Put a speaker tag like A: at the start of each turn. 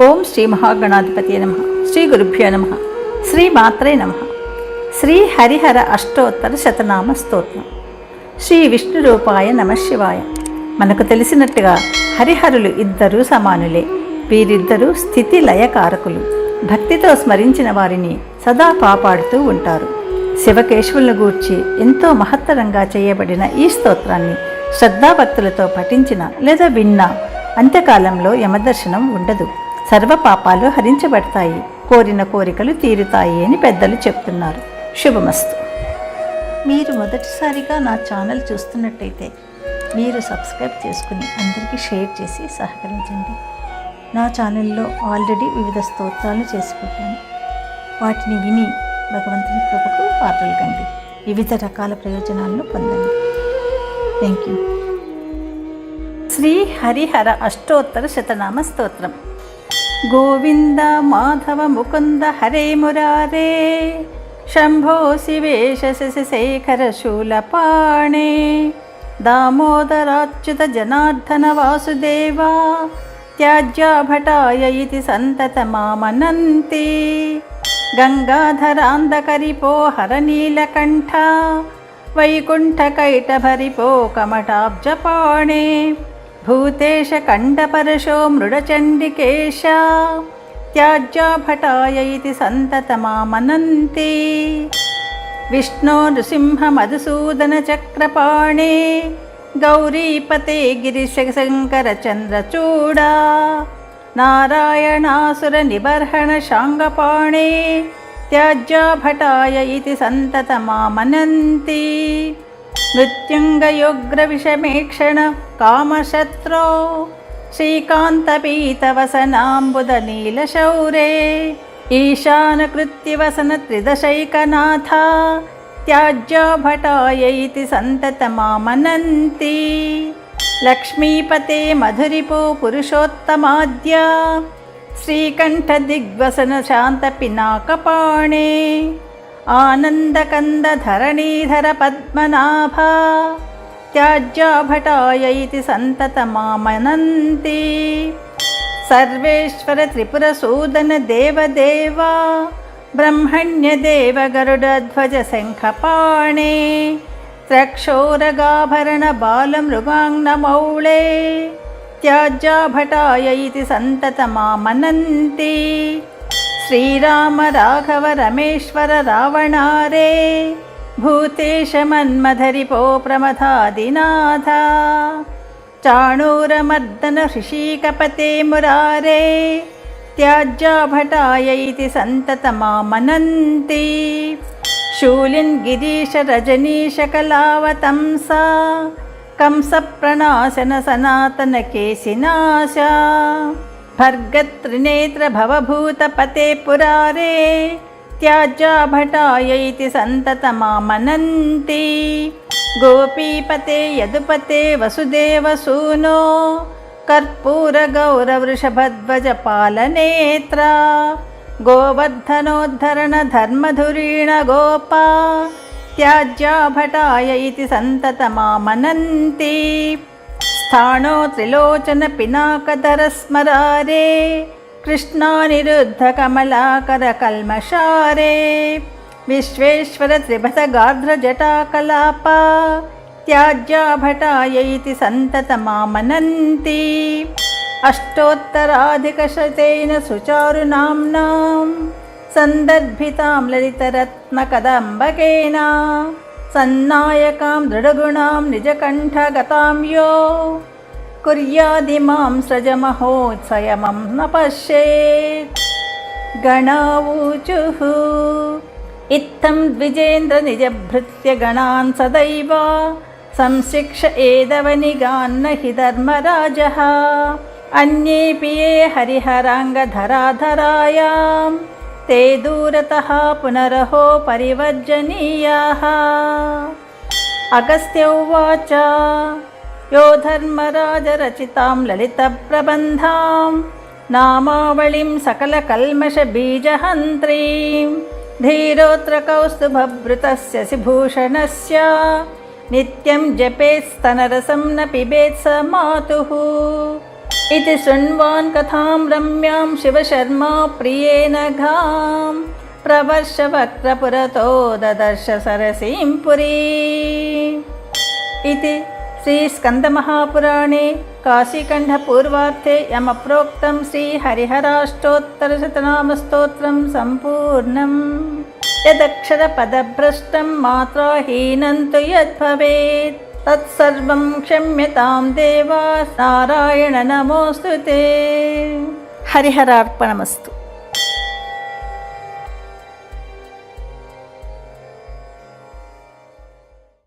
A: ఓం శ్రీ మహాగణాధిపతి నమః. శ్రీ గురుభ్యో నమః. శ్రీ మాత్రే నమః. శ్రీ హరిహర అష్టోత్తర శతనామ స్తోత్రం. శ్రీ విష్ణు రూపాయ నమశివాయ. మనకు తెలిసినట్టుగా హరిహరులు ఇద్దరూ సమానులే. వీరిద్దరూ స్థితి లయకారకులు. భక్తితో స్మరించిన వారిని సదా కాపాడుతూ ఉంటారు. శివకేశవులను గూర్చి ఎంతో మహత్తరంగా చేయబడిన ఈ స్తోత్రాన్ని శ్రద్ధాభక్తులతో పఠించిన లేదా విన్నా అంత్యకాలంలో యమదర్శనం ఉండదు. సర్వ పాపాలు హరించబడతాయి, కోరిన కోరికలు తీరుతాయి అని పెద్దలు చెప్తున్నారు. శుభమస్తు. మీరు మొదటిసారిగా నా ఛానల్ చూస్తున్నట్టయితే మీరు సబ్స్క్రైబ్ చేసుకుని అందరికీ షేర్ చేసి సహకరించండి. నా ఛానల్లో ఆల్రెడీ వివిధ స్తోత్రాలు చేసి పెట్టాను. వాటిని విని భగవంతుని కృపకు పాత్రలు కండి. వివిధ రకాల ప్రయోజనాలను పొందండి. Thank you. శ్రీ హరిహర అష్టోత్తర శతనామ స్తోత్రం. గోవింద మాధవ ముకుంద హరే మురారే, శంభో శివేశ శశిశేఖర శూలపాణే, దామోదరాచ్యుత జనార్దన వాసుదేవా, త్యాజ్యాభటాయ ఇతి సంతత మామనంతి, గంగాధరాంధకరిపో హరనీలకంఠ, వైకుంఠకైటభరిపో కమటాబ్జపాణే, భూతేశ కంఠపరశో మృడచండికేశ, త్యాజ్యాభటాయ ఇతి సంతత మామనంతి, విష్ణో నృసింహ మధుసూదన చక్రపాణే, గౌరీపతే గిరిశంకర చంద్రచూడా, నారాయణాసుర నిబర్హణ శాంగపాణే, త్యాజ్యాభటాయ ఇతి సంతత మామనంతి, మృత్యుంగయోగ్రవిషమేక్షణ కామశత్రో, శ్రీకాంతపీతవసనాంబుదనీలశౌరే, ఈశానకృత్తివసన త్రిదశైకనాథ, త్యాజ్యాభటాయ ఇతి సంతత మామనంతి, లక్ష్మీపతే మధురిపో పురుషోత్తమాద్య, శ్రీకంఠదిగ్వసన శాంత పినాకపాణే, ఆనందకంద ధరణీధర పద్మనాభ, త్యాజ్యాభటాయ ఇతి సంతత మామనంతి, సర్వేశ్వర త్రిపురసూదన దేవదేవా, బ్రహ్మణ్యదేవ గరుడధ్వజ శంఖపాణే, త్రక్షోరగాభరణ బాలమృగాంగమౌళే, త్యాజ్యాభటాయ ఇతి సంతత మామనంతి, శ్రీరామ రాఘవ రమేశ్వర రావణారే, భూతేశ మన్మధరిపో ప్రమథాదినాథ, చాణూరమర్దన హృషీకపతే మురారే, త్యాజ్యాభటాయ ఇతి సంతత మామనంతి, శూలిన్ గిరీశ రజనీశ కళావతంస, కంస ప్రణాశన సనాతన కేశినాశ, భర్గత్రినేత్ర భవభూతపతే పురారే, త్యాజ్యాభటాయ ఇతి సంతత మామనంతి, గోపీపతే యదుపతే వసుదేవసూనో, కర్పూర గౌరవృషభధ్వజ పాలనేత్ర, గోవర్ధనోద్ధరణ ధర్మధురీణ గోపా, త్యాజ్యాభటాయ ఇతి సంతత మామనంతి, స్థాణో త్రిలోచన పినాకధర స్మరారే, కృష్ణానిరుద్ధ కమలాకర కల్మషారే, విశ్వేశ్వర త్రిభత గార్ధ్ర జటాకలాప, త్యాజ్యాభటాయ ఇతి సంతత మామనంతి, అష్టోత్తరాధికశతేన సుచారునామ్నాం, సందర్భితాం లలితరత్నకదంబకేన, సన్నాయకాం దృఢగుణాం నిజకంఠగతాం యో, కుర్యాదిమాం సృజమహోత్సయమం న పశ్యేత్. గణావూచుః ఇత్థం ద్విజేంద్ర నిజభృత్య గణాన్ సదైవ, సంశిక్ష ఏదవనిగాన్న హి ధర్మరాజః, అన్యేపి ఏ హరిహరాంగధరాధరాయాం, తే దూరతః పునరహో పరివర్జనీయాః. అగస్త్య ఉవాచ. యో ధర్మరాజ రచితాం లలిత ప్రబంధాం, నామావళిం సకల కల్మష బీజహంత్రీం, ధీరోత్ర కౌస్తుభభృతస్య శిభూషణస్య, నిత్యం జపేస్తనరసం న పిబేత్ స మాతుః. इति शृण्वान् कथां रम्यां शिवशर्मा प्रियेण घां प्रवर्ष वक्त्रपुरतो ददर्श सरसीं पुरीम् इति श्रीस्कन्दमहापुराणे काशीखण्डपूर्वार्थे यमप्रोक्तं श्रीहरिहराष्टोत्तरशतनामस्तोत्रं सम्पूर्णम्। यदक्षरपदभ्रष्टं मात्राहीनं तु यद्भवेत् तत्सर्वं क्षम्यतां देवा नारायण नमोऽस्तु ते। हरिहरार्पणमस्तु।